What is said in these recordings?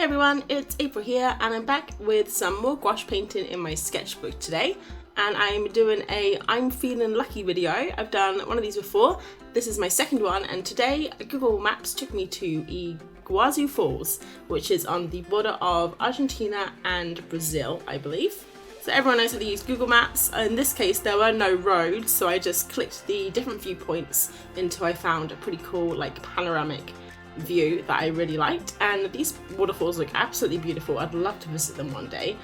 everyone, it's April here and I'm back with some more gouache painting in my sketchbook today, and I'm doing a I'm feeling lucky video. I've done one of these before. This is my second one, and today Google Maps took me to Igauzu Falls, which is on the border of Argentina and Brazil, I believe. So everyone knows how to use Google Maps. In this case there were no roads, so I just clicked the different viewpoints until I found a pretty cool panoramic view that I really liked, and these waterfalls look absolutely beautiful. I'd love to visit them one day,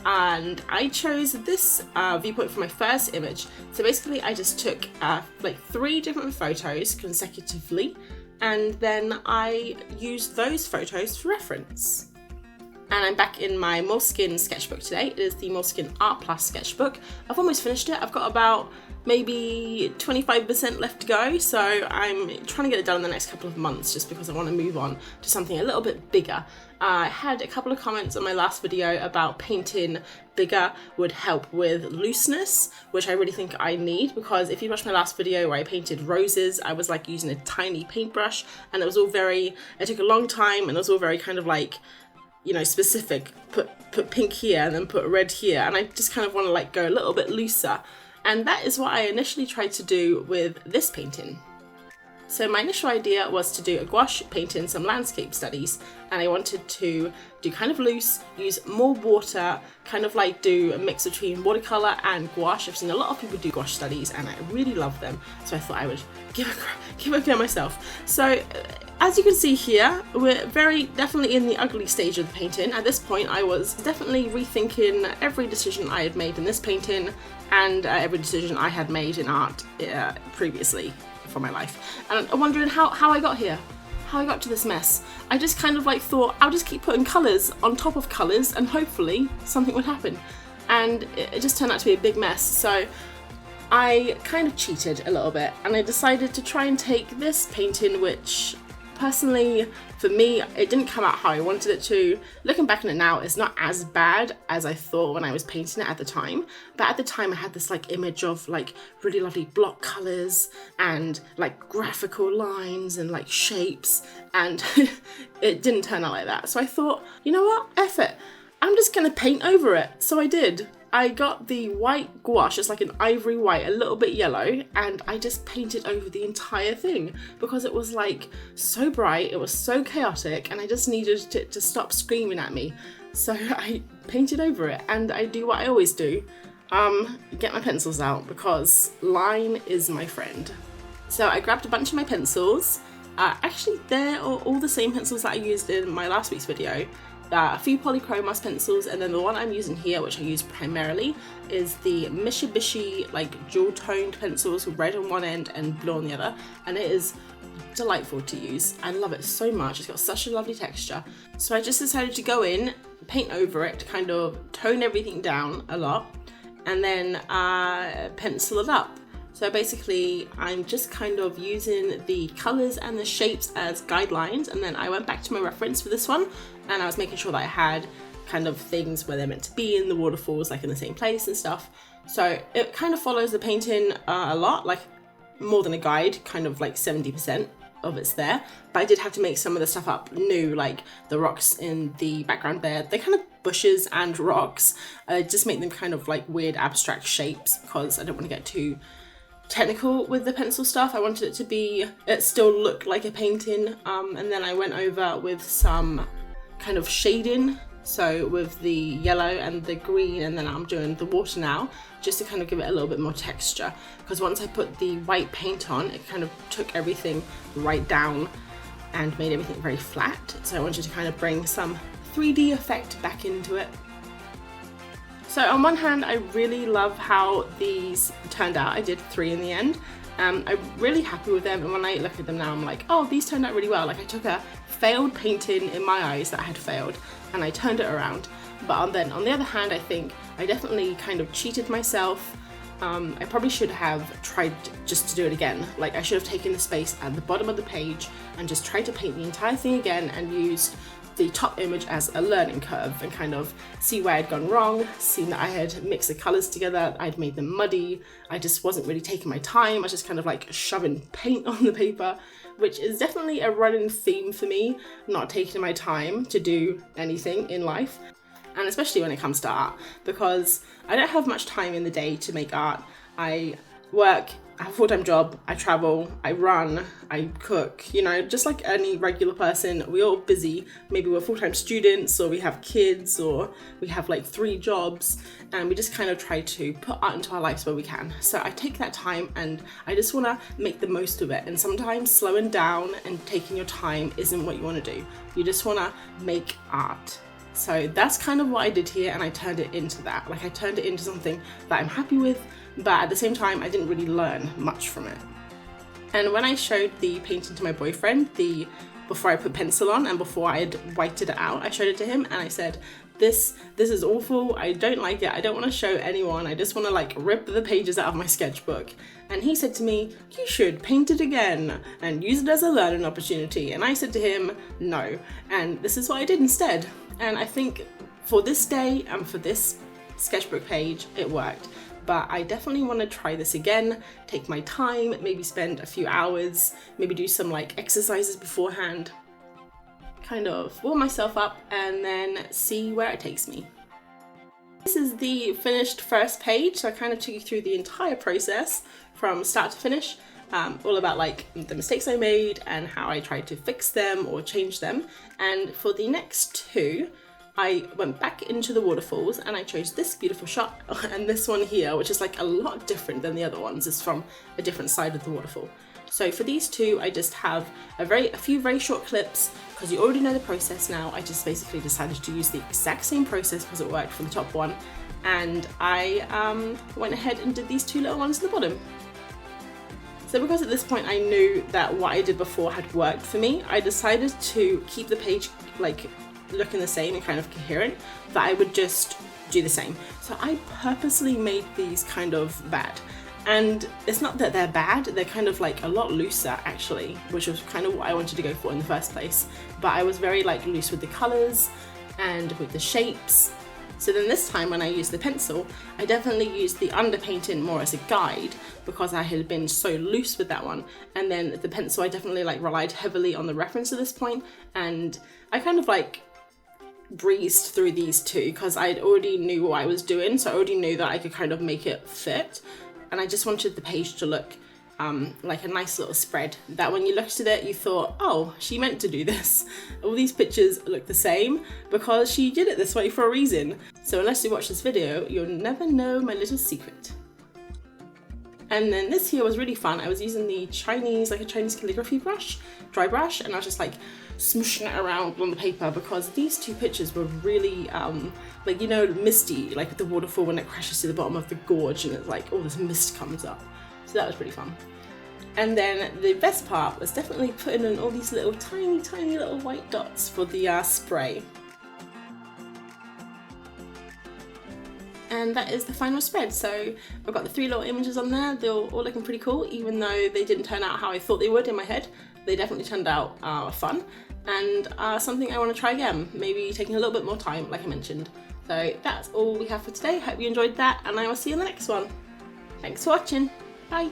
and I chose this viewpoint for my first image. So basically I just took 3 different photos consecutively, and then I used those photos for reference. And I'm back in my Moleskin sketchbook today. It is the Moleskin Art Plus sketchbook. I've almost finished it. I've got about maybe 25% left to go, so I'm trying to get it done in the next couple of months just because I want to move on to something a little bit bigger. I had a couple of comments on my last video about painting bigger would help with looseness, which I really think I need, because if you watched my last video where I painted roses, I was using a tiny paintbrush, and it was all it took a long time, and it was all very specific. Put pink here and then put red here, and I just kind of want to go a little bit looser. And that is what I initially tried to do with this painting. So my initial idea was to do a gouache painting, some landscape studies, and I wanted to do kind of loose, use more water, do a mix between watercolor and gouache. I've seen a lot of people do gouache studies and I really love them, so I thought I would give a go myself. So as you can see here, we're definitely in the ugly stage of the painting. At this point I was definitely rethinking every decision I had made in this painting and every decision I had made in art previously for my life. And I'm wondering how I got here, how I got to this mess. I just thought I'll just keep putting colours on top of colours and hopefully something would happen. And it just turned out to be a big mess. So I kind of cheated a little bit, and I decided to try and take this painting, which personally for me it didn't come out how I wanted it to. Looking back on it now, it's not as bad as I thought when I was painting it at the time, but at the time I had this image of really lovely block colours and graphical lines and shapes, and it didn't turn out like that. So I thought, you know what, F it, I'm just gonna paint over it. So I did. I got the white gouache, it's an ivory white, a little bit yellow, and I just painted over the entire thing because it was so bright, it was so chaotic, and I just needed it to stop screaming at me. So I painted over it, and I do what I always do, get my pencils out, because line is my friend. So I grabbed a bunch of my pencils. Actually they're all the same pencils that I used in my last week's video. A few polychromos pencils, and then the one I'm using here, which I use primarily, is the Mitsubishi dual toned pencils with red on one end and blue on the other, and it is delightful to use. I love it so much. It's got such a lovely texture. So I just decided to go in, paint over it, to tone everything down a lot, and then pencil it up. So basically I'm just using the colours and the shapes as guidelines, and then I went back to my reference for this one, and I was making sure that I had things where they're meant to be in the waterfalls, in the same place and stuff. So it follows the painting a lot, more than a guide, 70% of it's there. But I did have to make some of the stuff up new, the rocks in the background there. They're bushes and rocks. Just make them weird abstract shapes because I don't want to get too technical with the pencil stuff. I wanted it still look like a painting, and then I went over with some shading, so with the yellow and the green, and then I'm doing the water now just to give it a little bit more texture, because once I put the white paint on, it took everything right down and made everything very flat. So I wanted to bring some 3D effect back into it. So on one hand, I really love how these turned out. I did 3 in the end. I'm really happy with them, and when I look at them now, I'm oh, these turned out really well. I took a failed painting in my eyes that had failed, and I turned it around. But then on the other hand, I think I definitely cheated myself. I probably should have tried just to do it again. I should have taken the space at the bottom of the page and just tried to paint the entire thing again and used the top image as a learning curve and kind of see where I'd gone wrong, seen that I had mixed the colours together, I'd made them muddy, I just wasn't really taking my time, I was just kind of like shoving paint on the paper, which is definitely a running theme for me, not taking my time to do anything in life. And especially when it comes to art, because I don't have much time in the day to make art. I work, I have a full-time job, I travel, I run, I cook, you know, just like any regular person, we're all busy. Maybe we're full-time students, or we have kids, or we have like 3 jobs, and we just kind of try to put art into our lives where we can. So I take that time and I just want to make the most of it. And sometimes slowing down and taking your time isn't what you want to do. You just want to make art. So that's kind of what I did here, and I turned it into that. Like, I turned it into something that I'm happy with, but at the same time, I didn't really learn much from it. And when I showed the painting to my boyfriend, before I put pencil on and before I had whited it out, I showed it to him and I said, this is awful, I don't like it, I don't want to show anyone, I just want to like rip the pages out of my sketchbook. And he said to me, you should paint it again and use it as a learning opportunity. And I said to him, no. And this is what I did instead. And I think for this day and for this sketchbook page, it worked. But I definitely want to try this again, take my time, maybe spend a few hours, maybe do some like exercises beforehand, kind of warm myself up and then see where it takes me. This is the finished first page, so I kind of took you through the entire process from start to finish, all about like the mistakes I made and how I tried to fix them or change them. And for the next 2, I went back into the waterfalls and I chose this beautiful shot and this one here, which is like a lot different than the other ones. It's from a different side of the waterfall. So for these 2, I just have a few very short clips because you already know the process now. I just basically decided to use the exact same process because it worked for the top one, and I went ahead and did these 2 little ones at the bottom. So because at this point I knew that what I did before had worked for me, I decided to keep the page like looking the same and kind of coherent, that I would just do the same. So I purposely made these kind of bad. And it's not that they're bad, they're kind of like a lot looser actually, which was kind of what I wanted to go for in the first place. But I was very like loose with the colours and with the shapes. So then this time when I used the pencil, I definitely used the underpainting more as a guide because I had been so loose with that one. And then the pencil, I definitely like relied heavily on the reference at this point, and I kind of like breezed through these 2 because I already knew what I was doing, so I already knew that I could kind of make it fit. And I just wanted the page to look like a nice little spread, that when you looked at it you thought, oh, she meant to do this. All these pictures look the same because she did it this way for a reason. So unless you watch this video, you'll never know my little secret. And then this here was really fun. I was using the Chinese calligraphy brush, dry brush, and I was just like smushing it around on the paper because these 2 pictures were really like, you know, misty, like with the waterfall when it crashes to the bottom of the gorge and it's like all this mist comes up. So that was pretty fun. And then the best part was definitely putting in all these little tiny little white dots for the spray. And that is the final spread. So I've got the 3 little images on there. They're all looking pretty cool, even though they didn't turn out how I thought they would in my head. They definitely turned out fun and something I want to try again, maybe taking a little bit more time like I mentioned. So that's all we have for today. Hope you enjoyed that, and I will see you in the next one. Thanks for watching. Bye.